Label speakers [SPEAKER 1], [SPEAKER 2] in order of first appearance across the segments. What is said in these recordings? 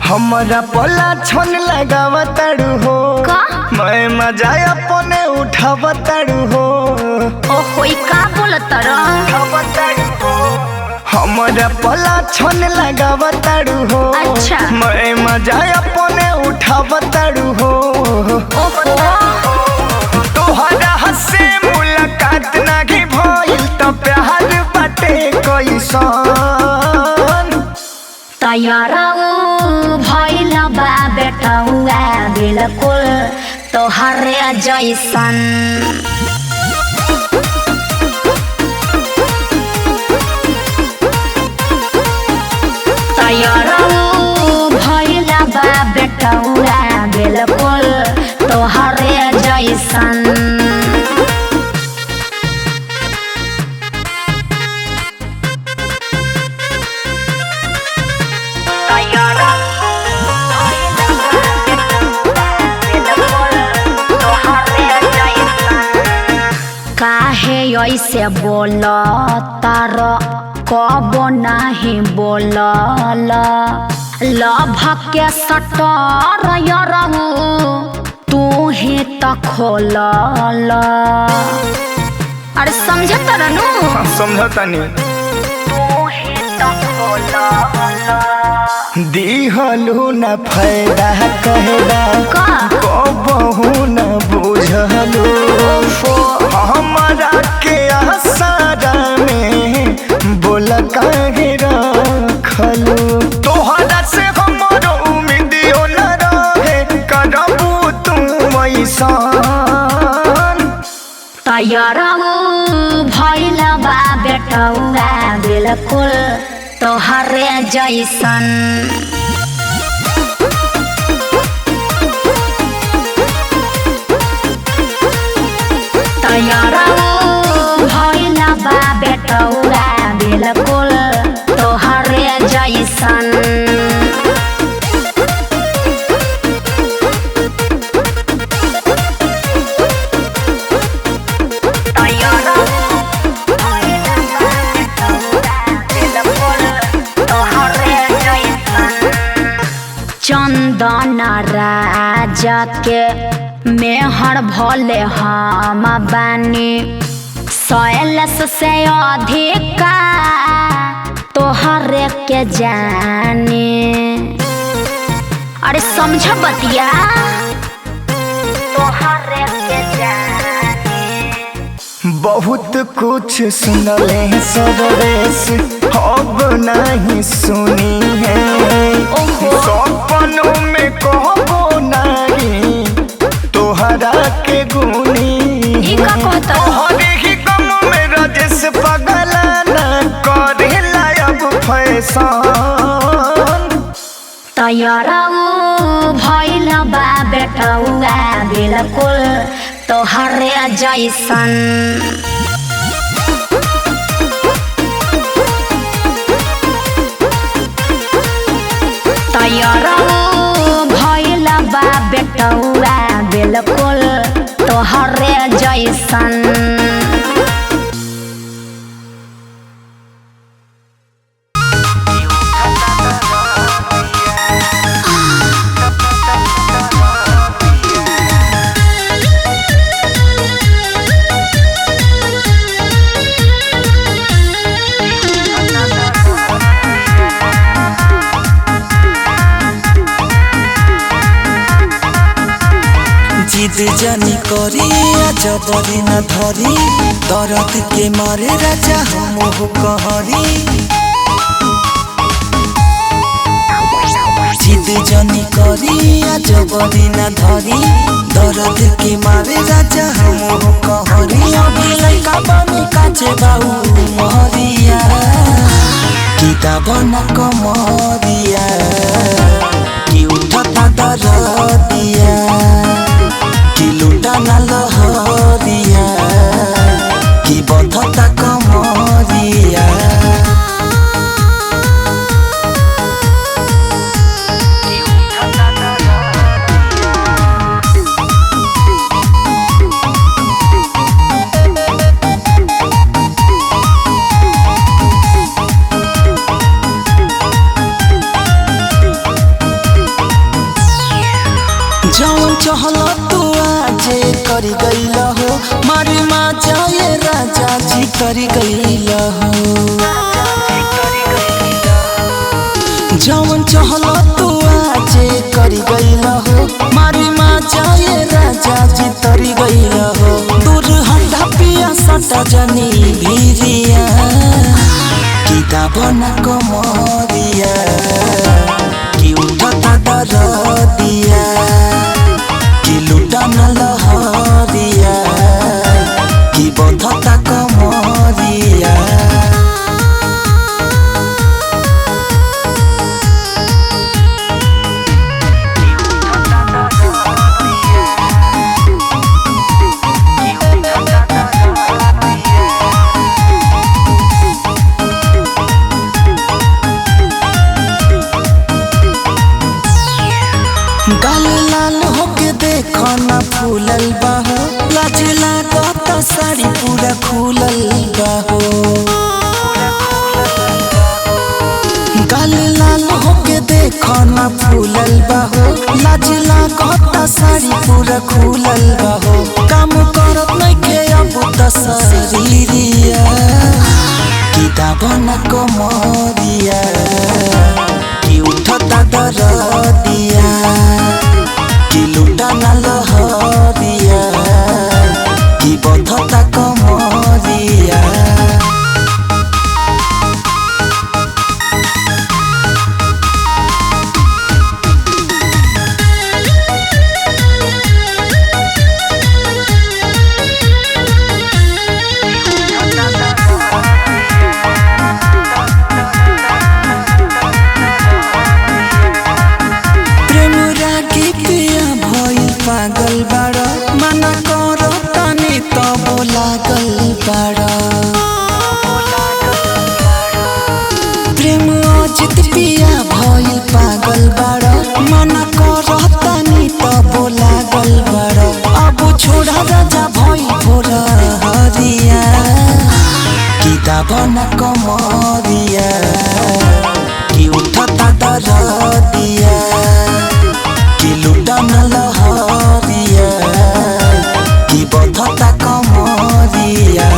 [SPEAKER 1] हमारा पला छन लगावताड़ू हो
[SPEAKER 2] का?
[SPEAKER 1] मैं मजा अपने उठावताड़ू हो।
[SPEAKER 2] ओहो ई का बोलत र?
[SPEAKER 1] हमारा पला छन लगावताड़ू हो।
[SPEAKER 2] अच्छा।
[SPEAKER 1] मैं मजा अपने उठावताड़ू हो।
[SPEAKER 2] ओहो
[SPEAKER 1] तोहरा हसे मुलाकात नाही भइल त प्यार बाटे कैसन।
[SPEAKER 2] तैयारा भइल बा बेटौआ बिल्कुल तोहरे जैसन। तैयारा भइल बा बेटौआ बिल्कुल तोहरे जैसन। काहे ऐसे बोल तार कब नहीं बोलल लभ के सटर यरहू तू ही त खोलल। अरे समझत रहनु
[SPEAKER 1] समझतानी
[SPEAKER 2] तू ही त खोलल।
[SPEAKER 1] दिहलू न फायदा कहदा
[SPEAKER 2] का?
[SPEAKER 1] कबहू न बुझलू हमारा के आसारा में बोल काहे रखलू। तोहरा से हमारो उम्मीदियो न रहे करबू तू ऐसान।
[SPEAKER 2] तैयारा भइल बा बेटौआ बिल्कुल तोहरे जैसन। तैयारा भइल बा बेटौआ बिल्कुल तोहरे जैसन। चंदन राजा के मेहर भले हम बानी सैलस से अधिका तोहरे के जाने। अरे समझ बतिया तोहरे के जाने।
[SPEAKER 1] बहुत कुछ सुनले सबरेस अब नहीं सुनी है। सपनों में कहबो नहीं तोहरा के गुनी।
[SPEAKER 2] ई का कहता?
[SPEAKER 1] तोहरे ही गम में रजस पगला न करेला अब फैशन।
[SPEAKER 2] तैयारा भइल बा बेटौआ बिल्कुल तोहरे जैसन। तैयारा भइल बा बेटौआ बिल्कुल तोहरे जैसन।
[SPEAKER 3] जिद जानी करी जबरी न धरी दर्द के मारे राजा हम कहरी। जिद जानी करी जबरी न धरी दर्द के मारे राजा हम कहरी। अभी लइका बनी काचे बाऊ महरिया किताब न कमरिया कि उठता दरदिया कि लुटा न लहरिया कि बधता कमरिया। भीतरी गईला हो जवन चहल तू आजे करी गईला हो मारी माँ जाए राजा जी तरी गईला हो दूर हंडा पिया सटा जनी भीरिया किताब न कमरिया कि उठता दरदिया कि लुटा न लहरिया कि बधता कमरिया गाल लाल होके देखो ना फूलल बाहो लाज लागत साड़ी पूरा खुलल बाहो गाल लाल होके देखो ना फूलल बाहो लाज लागत साड़ी पूरा खुलल बाहो काम करत नइखे अब त शरीरिया किताब न कमरिया कि उठता दरदिया कि लुटा न लहरिया कि बधता कमरिया पागल बाड़ा मना करो तनी तब लागल बाड़ा प्रेम अजित पिया भइल पागल बाड़ा मना करो तनी तब लागल बाड़ा अब छोड़ा राजा भइल भोर हरिया किताब न कमरिया कि उठता दरदिया कि लुटा न लहरिया कि बधता कमरिया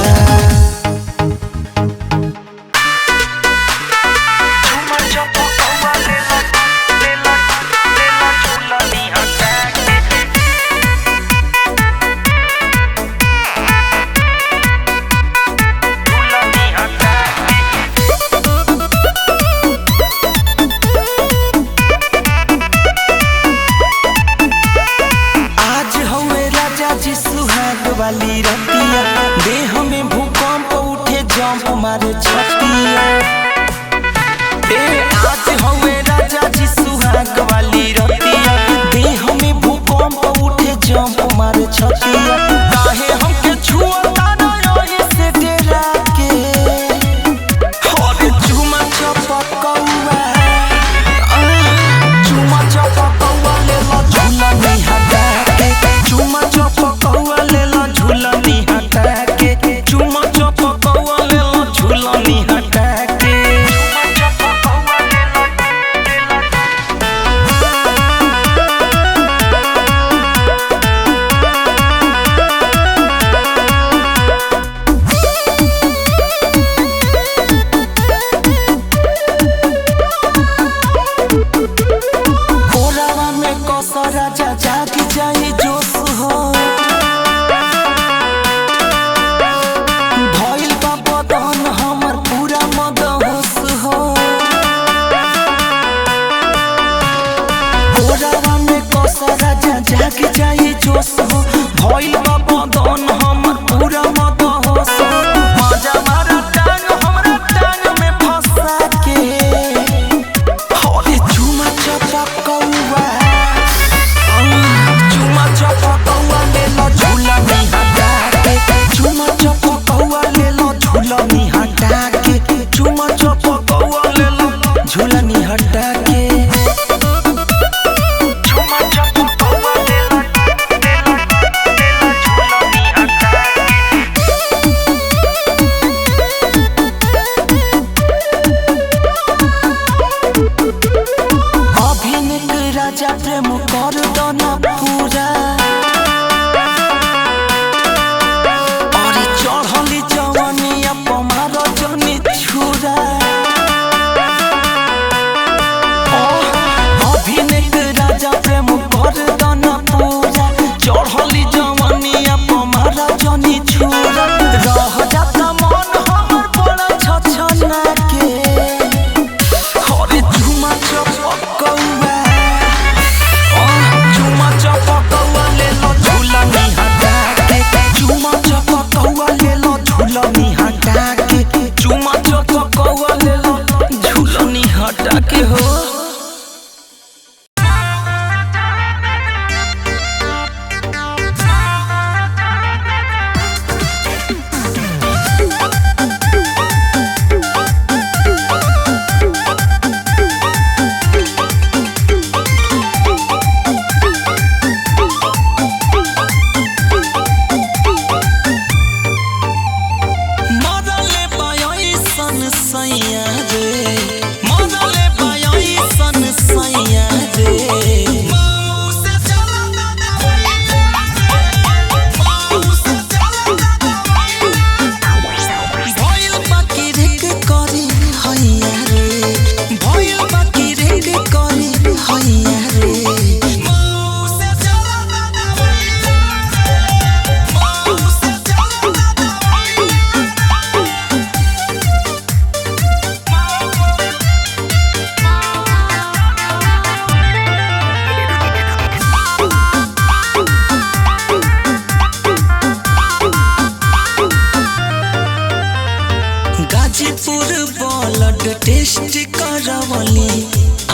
[SPEAKER 3] गाजीपुर ब्लड टेस्ट करवली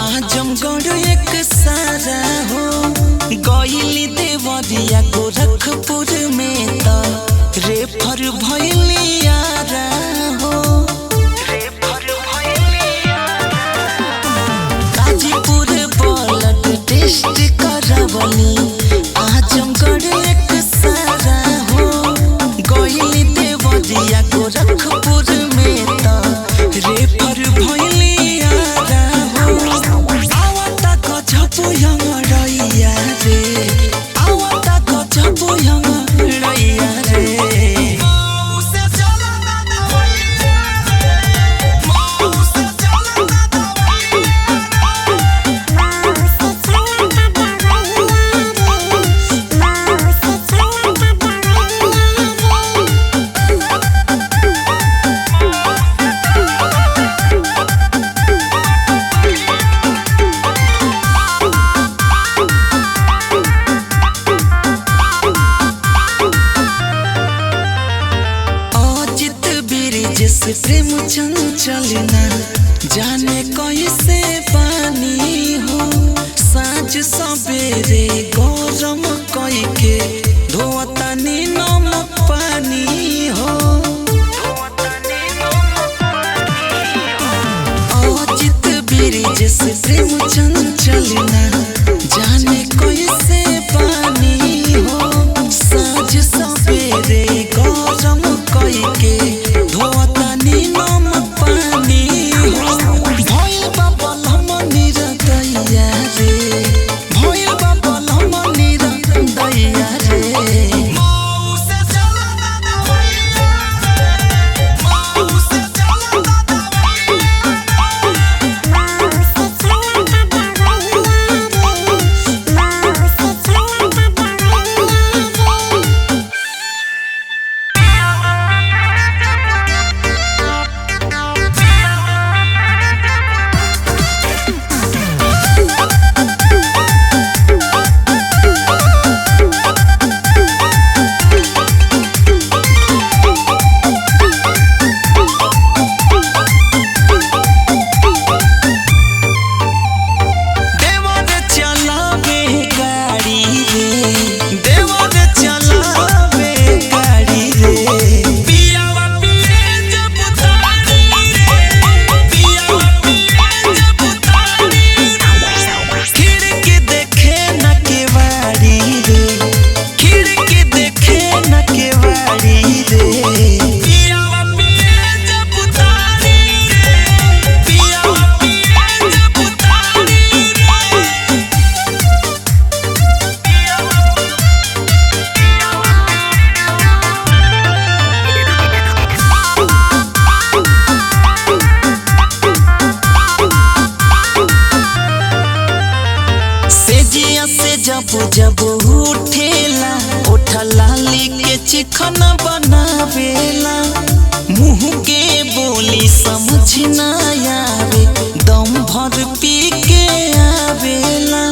[SPEAKER 3] आजमगढ़ एक सारा हो गईली देवरिया गोरखपुर में त रेफर भइली यारा हो गाजीपुर ब्लड टेस्ट करवली आजमगढ़ एक सारा हो गईली देवरिया गोरखपुर में त रेफर भइली यारा हो आवता गजब यंगड़ैया रे आवता गजब यंगड़ैया रे जैसे प्रेम चंचलना जाने कैसे पानी हो साँझ सवेरे गरम कई के धोतानी नमक पानी हो अजित बीर जैसे प्रेम चंचलना जाने कैसे पानी हो साँझ सवेरे गरम कई के धोतानी नमक पानी हो भइल बाबा लमनी रदैया रे भइल बाबा लमनी रदैया रे जब उठेला उठला के चिकन बनावेला मुँह के बोली समझ न आवे दम भर पी के आवेला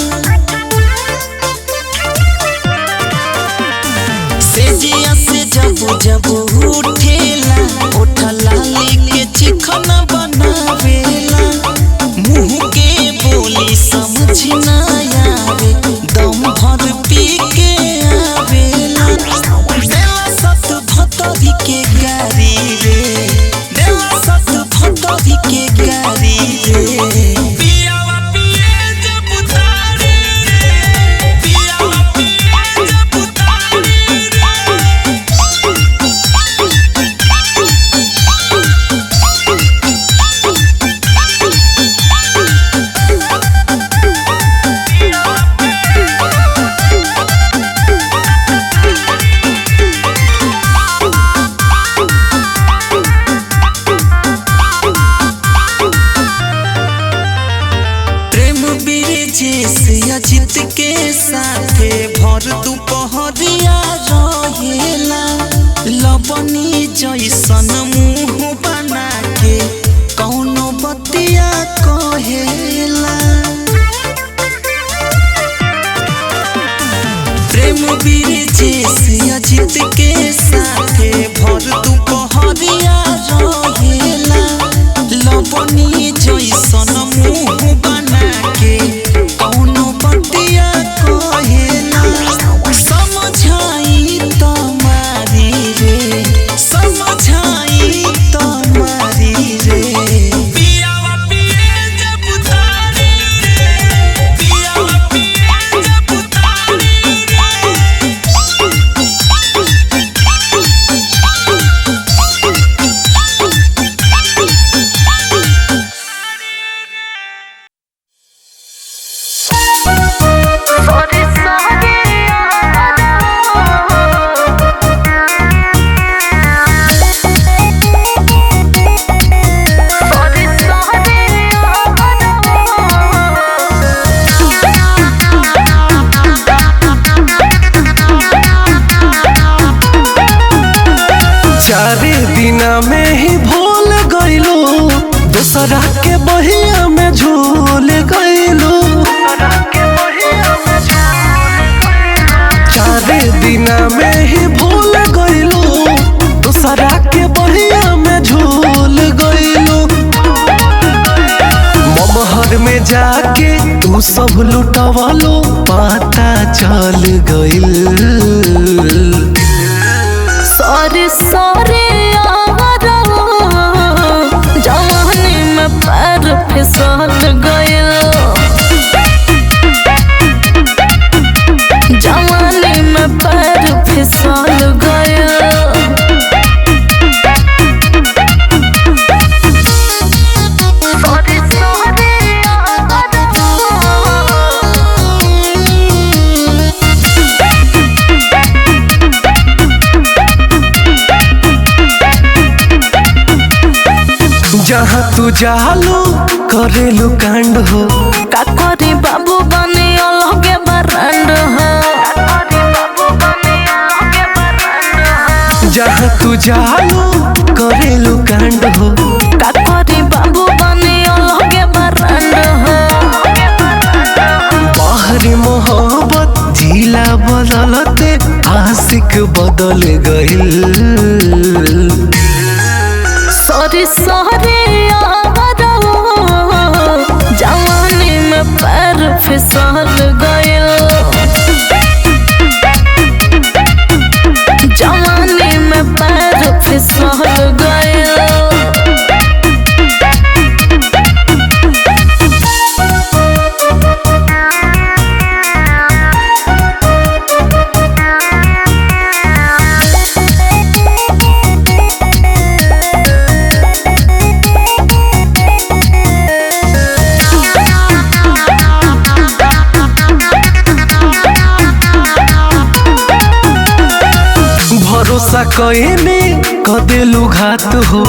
[SPEAKER 3] सेजिया से जब उठेला उठला के चिकन बनावेला मुँह के बोली समझ न आवे दम भर पी के आवेला देला सत भतरी के गारी रे देला सत भतरी के गारी रे पियावा पिए जब उतारे रे पियावा पिए जब उतारे अजित के साथे भर दुपहरिया रहेला लबनी जैसन मुँह बना के कौनो बतिया कहेला प्रेम बीर जैसे अजित के साथे भर दुपहरिया रहेला चारे दिना में ही भूल गईलो दूसरा के बहिया में झूल गईलो चारे दिना में ही भूल गईलो दूसरा के बहिया में झूल गईलो ममहर में जाके तू सब लुटवालो पता चल गईल
[SPEAKER 4] सॉरी सॉरी जवानी में पैर फिसल गयल जवानी में पैर फिसल गयल
[SPEAKER 3] जहाँ तू जालू करेलू कांड हो
[SPEAKER 4] का करी बाबू बने अलगे बरांड हो
[SPEAKER 3] जहाँ तू जालू करेलू कांड हो
[SPEAKER 4] का करी बाबू बने अलगे बरांड हो
[SPEAKER 3] बाहरी मोहब्बत जिला बदलते आशिक बदल गईल
[SPEAKER 4] सॉरी सॉरी जवानी में पैर फिसल गयल जवानी में पैर फिसल गयल
[SPEAKER 3] भरोसा कईने कदेलू घात हो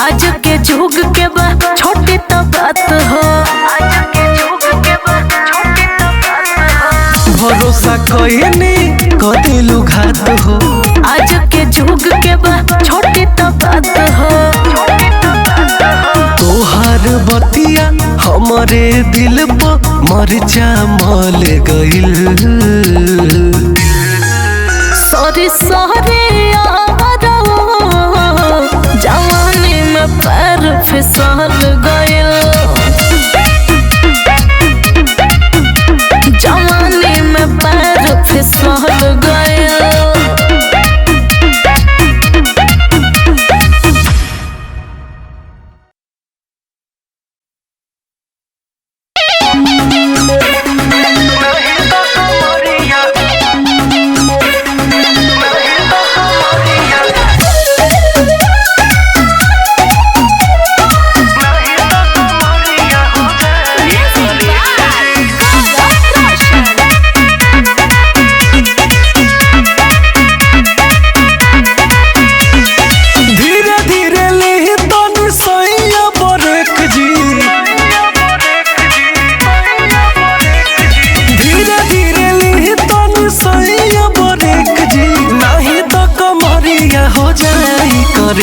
[SPEAKER 4] आज के जुग के बा छोटी तो बात हो
[SPEAKER 3] भरोसा कईने कदेलू घात हो
[SPEAKER 4] आज के जुग के बा छोटी तो बात हो
[SPEAKER 3] तोहार बतिया हमारे दिल पर मरचा मल गईल
[SPEAKER 4] सॉरी सॉरी जवानी में पैर फिसल गयल जवानी में पैर फिसल गयल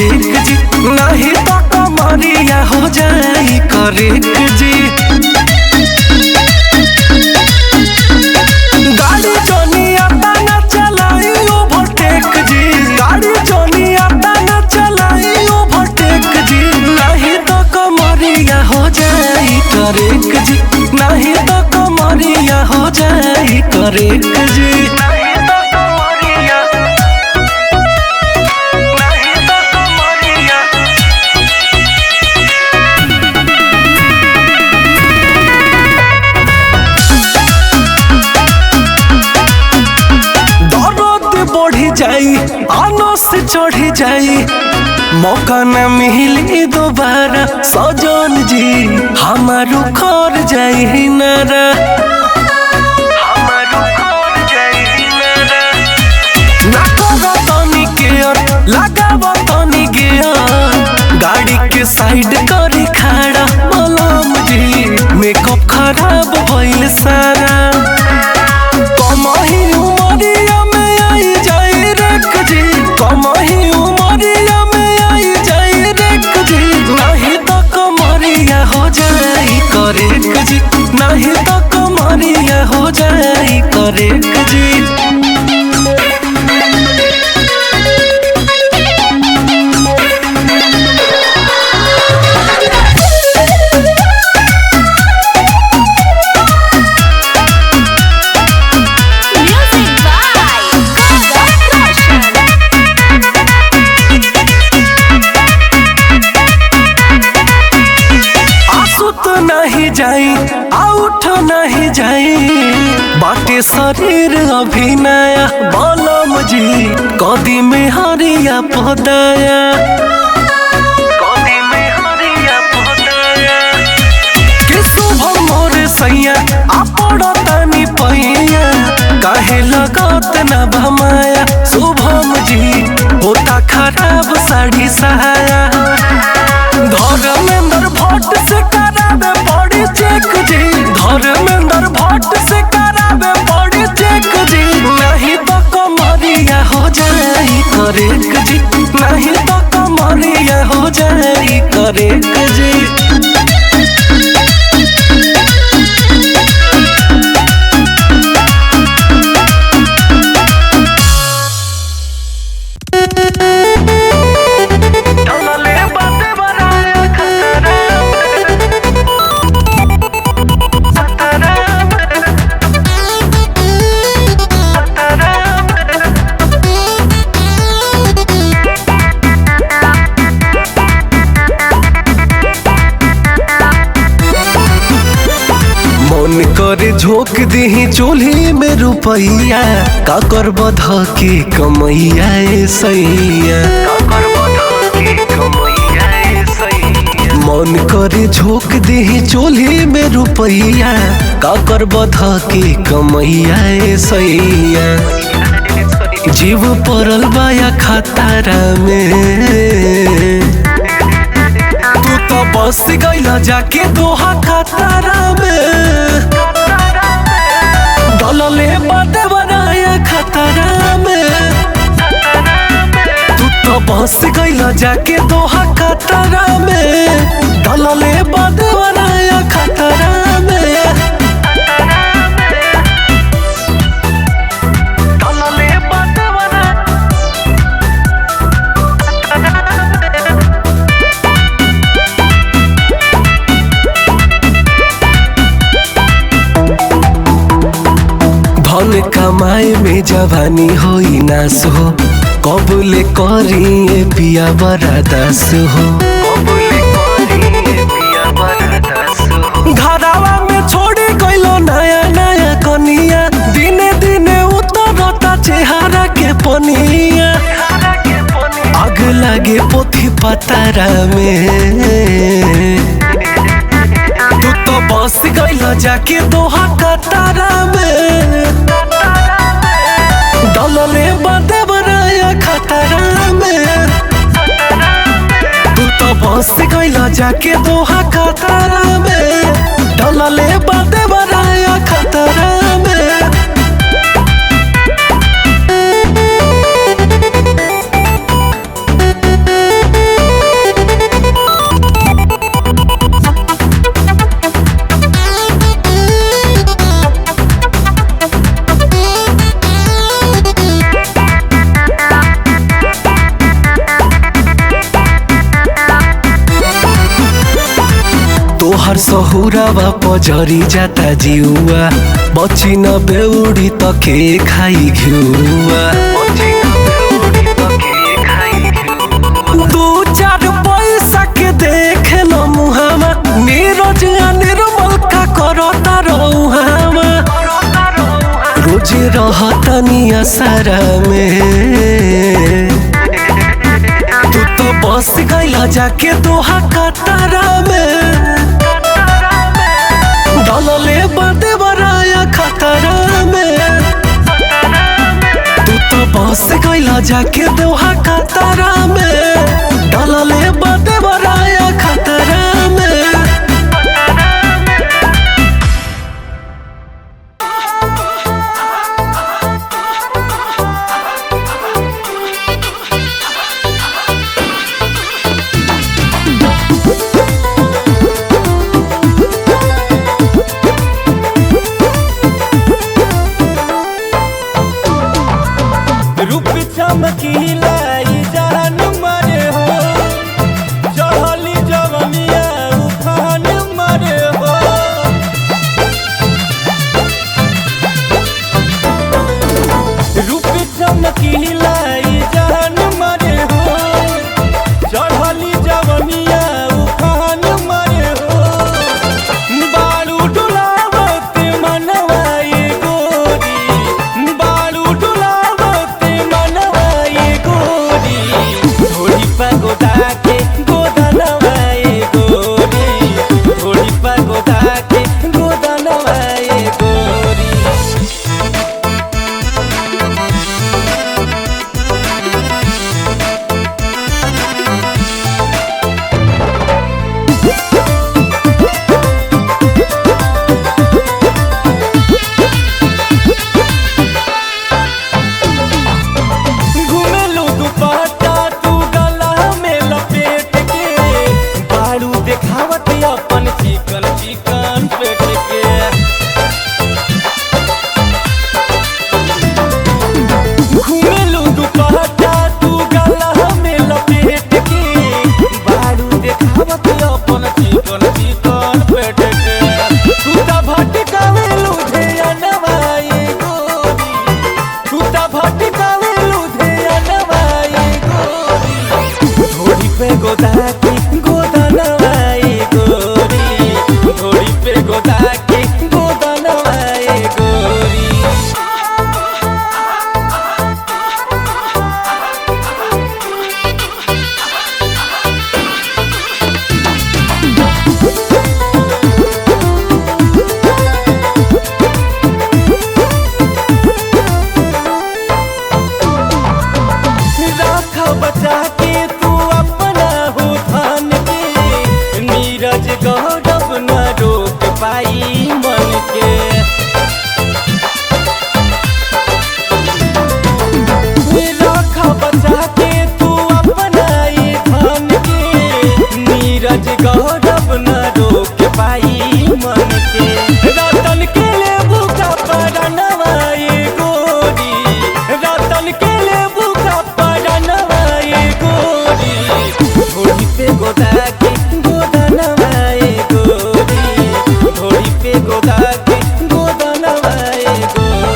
[SPEAKER 3] नहीं तो कमरिया हो जाई करेक जी गाड़ी जोनिया ताना चलाई ओवरटेक जी गाड़ी जोनिया ताना चलाई ओवरटेक जी नहीं तो कमरिया हो जाई करेक जी नहीं तो कमरिया हो जाई करेक जी जाई आनो से चढ़ी जाई मौका न मिली दोबारा सजन जी हमारू खर जाई नारा ना करो तनी केयर लगाबो तनी गियर गाड़ी के साइड करी खड़ा मलम जी मेकअप खराब भइल सारा कमही उमरिया में आई जाई रख जी कमही उमरिया में तरेक जी। आउट नहीं जाई बाटे शरीर अभिनया बलम जी कदी में हरिया पदाया कि शुभम मोर सैया आपड़तानी पैया काहे लगत न भमाया शुभम जी होता खराब साड़ी सहाया धर्मेंद्र भट्ट से करावे बड़ी चेक जी धर्मेंद्र भट्ट से करावे बड़ी चेक जी नहीं तो कमरिया हो जाई करेक जी नहीं तो कमरिया हो जाई करेक जी। करे झोंक दी चूल्ही में रुपैया का कर बध के कमैया सैया मन करे झोंक दी चूल्ही में रुपैया का कर बध के कमैया सैया जीव पड़ल बाया खतरा में तू तो बस गइला जाके दोहा खतरा में डलले बाटे बनाया खतरा में तू तो बस गइला जाके दोहा खतरा में डलले बाटे बनाया खतरा में धन कमाए में जवानी होई नास हो कबूले करिए पिया बड़ा दास हो घरावा में छोड़ी गइलो नया नया कनिया दिने दिने उतरता चेहरा के पनिया आग लागे पोथी पतारा में तू तो बस गइला जाके दोहा कतारा में डलले बाटे बनाया खतरा में तू तो बस गइला जाके दोहा कतारा में डलले बाटे बनाया खतरा में। तोहर सहुरावा पजरी जाता जिउआ बची न बेउड़ी तके खाई घिउआ दू चार पैसा के देख न मुहामा नीरज निर्मल का करता रहुहामा रोज रहतनी असरा में तू तो बस गइला जाके दोहा कतारा में डलले बाटे बनाया खतरा में तू तो बस गइला जाके दोहा खतरा में डलले बाटे बनाया खतरा में। देखावत अपन चिकन चिकन पेट के तू ता भटकावे लुधियानवा ये गोरी तू ता भटकावे लुधियानवा ये गोरी घोड़ी पे गोदाकी गोदानवा ये गोरी घोड़ी पे गोदाकी गोदानवा ये गोरी बचा के तू अपना हो धान के नीरज गौरव न रोक पाई मन के राख बचा के तू अपना ये धान के नीरज गौरव न रोक पाई मन के रतन के ले भूखा पड़नवा ये गोरी रतन के ले भूखा पड़नवा घोड़ी पे गोदाकी गोदानवा ये गोरी घोड़ी पे गोदाकी गोदानवा ये गोरी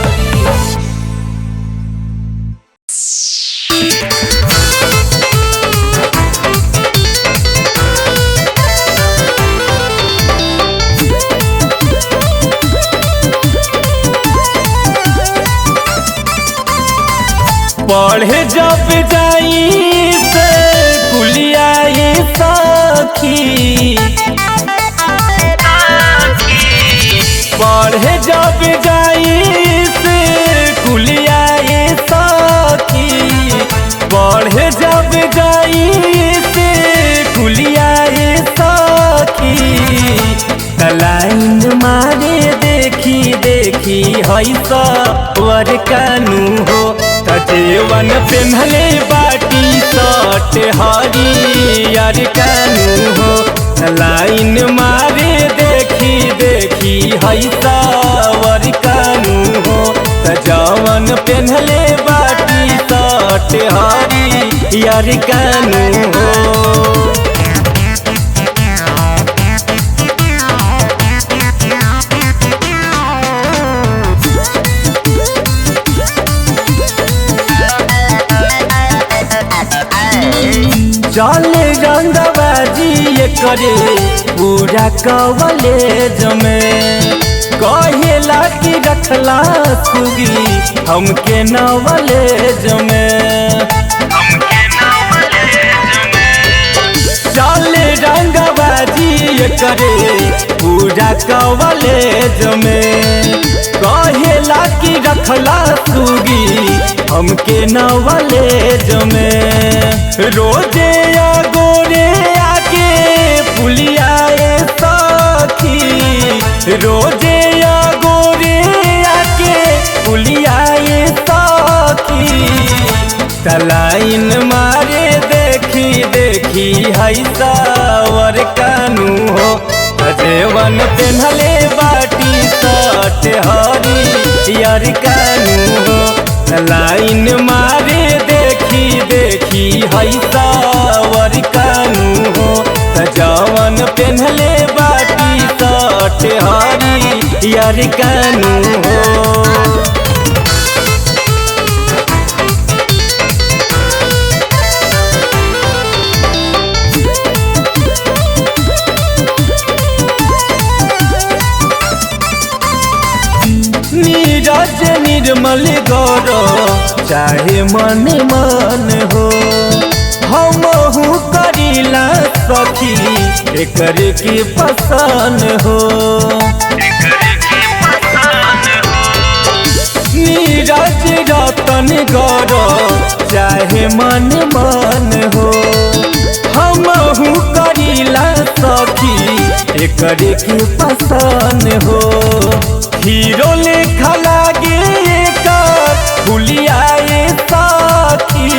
[SPEAKER 3] पढ़े जब जाई से कुलिया ये सखी पढ़े जब जाई से कुलिया ये सखी पढ़े जब जाई से कुलिया ये सखी लाइन मारे देखी देखी हई सवर कानू हो तजेवन पेन्हले बाटी सट हरियर कानू हो लाइन मारे देखी देखी हई सवर कानू हो तजवन पेन्हले बाटी सट हरियर कानू हो चले रंगबाजी करे पूरा कॉलेज में कहेला कि रखला सुगी हमके नॉलेज में चले रंगबाजी करे पूरा कॉलेज में कहेला कि रखला सुगी हमके नॉलेज में रोजे गोरे आके पुलिया सखी रोजे गोरे आके पुलिया सखी तलाइन मारे देखी देखी हई सावर कानू हो अजेवन पेन्हले बाटी सट हरियर कानू हो लाइन मारे देखी देखी हई सावर कानू हो सजावन पेन्हले बाटी सट हरियर कानू हो नीरज निर्मल गौरव चाहे मन मन हो हमहू करीला सखी एकर की पसंद हो नीरज रतन गौरव चाहे मन मन हो हमहू करीला सखी एकर की पसंद हो हीरो लेखा लागे फुलिया सखी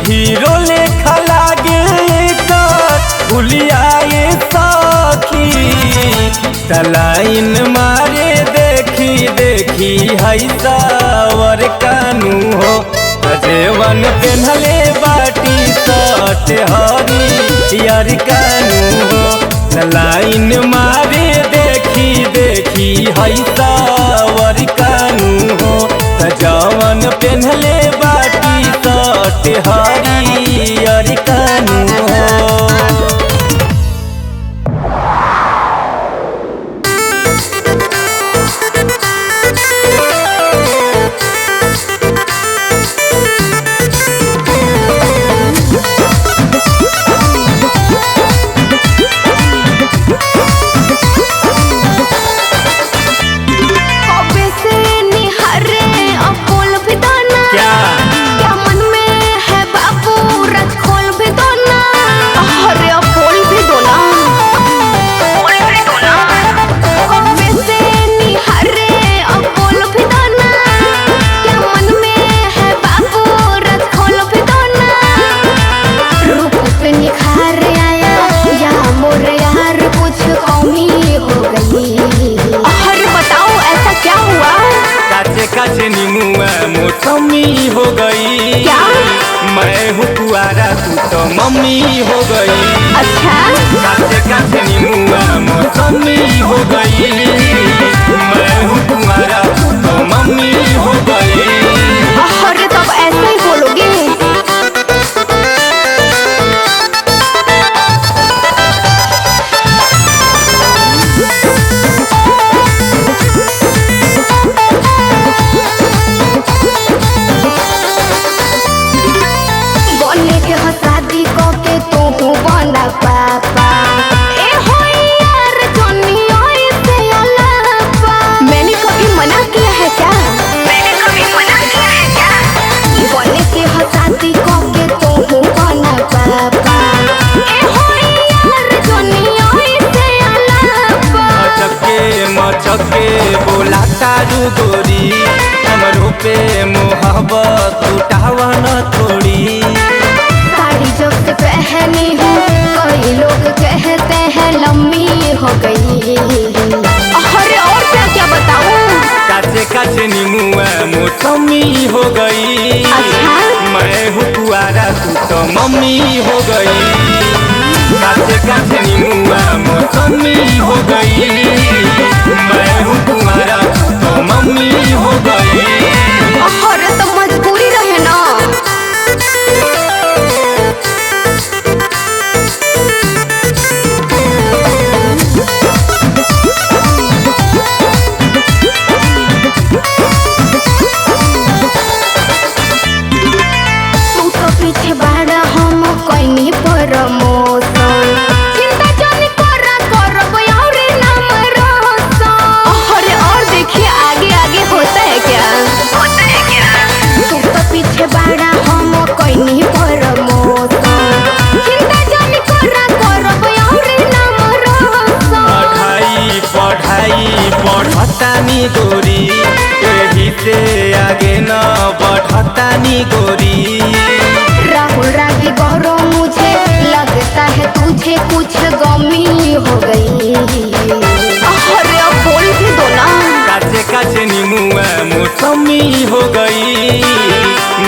[SPEAKER 3] हीरो लेखा लागे फुलिया सखी तलाइन मारे देखी देखी हई सावर कानू हो अजेवन पेन्हले बाटी सट हरियर कानू लाइन मारे देखी देखी हई सावर कानू हो जवन पेन्हले बाटी सट हरियर कानू हो। काचे नीमुआ मौसमी हो गई क्या? मैं हूँ कुआरा तू तो मम्मी हो गई।
[SPEAKER 2] अच्छा
[SPEAKER 3] काचे काचे नीमुआ मौसमी हो गई मैं हूँ कुआरा तू तो मम्मी हो गई।
[SPEAKER 2] अरे तब ऐसा ही बोलोगे। पापा ए होई यार जोनी से अलापा मैंने कभी मना किया है क्या? मैंने कभी मना किया है क्या? बोले के हसाती को के तो हूँ बना पापा ए होई यार जोनी से अलापा
[SPEAKER 3] मचके बोला तारू गोरी हमरो पे मोहब्बत उठावा न थोड़ी।
[SPEAKER 2] साड़ी जो से पहनी हूँ कई लोग कहते हैं लम्बी हो गई। अरे और क्या क्या बताऊं?
[SPEAKER 3] काचे काचे नीमुआ मौसमी हो गई।
[SPEAKER 2] अच्छा?
[SPEAKER 3] मैं हूँ कुआरा तू तो मम्मी हो गई। काचे काचे नीमुआ मौसमी हो गई मैं हूँ कुआरा तू तो मम्मी हो गई।
[SPEAKER 2] अरे तो मजबूरी रहे ना।
[SPEAKER 3] बढ़तानी गोरी यही से आगे न बढ़तानी गोरी।
[SPEAKER 2] राहुल रागी गौरव मुझे लगता है तुझे कुछ गमी हो गई। अरे अब बोल भी दो ना।
[SPEAKER 3] काचे काचे नीमुआ मौसमी हो गई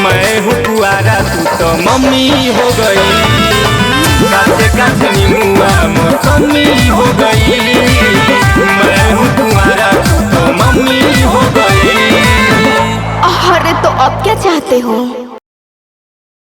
[SPEAKER 3] मैं हूँ कुआरा तू तो मम्मी हो गई। काचे काचे नीमुआ मौसमी हो गई मैं हूँ कुआरा तू तो मम्मी हो गई।
[SPEAKER 2] अरे तो अब क्या चाहते हो?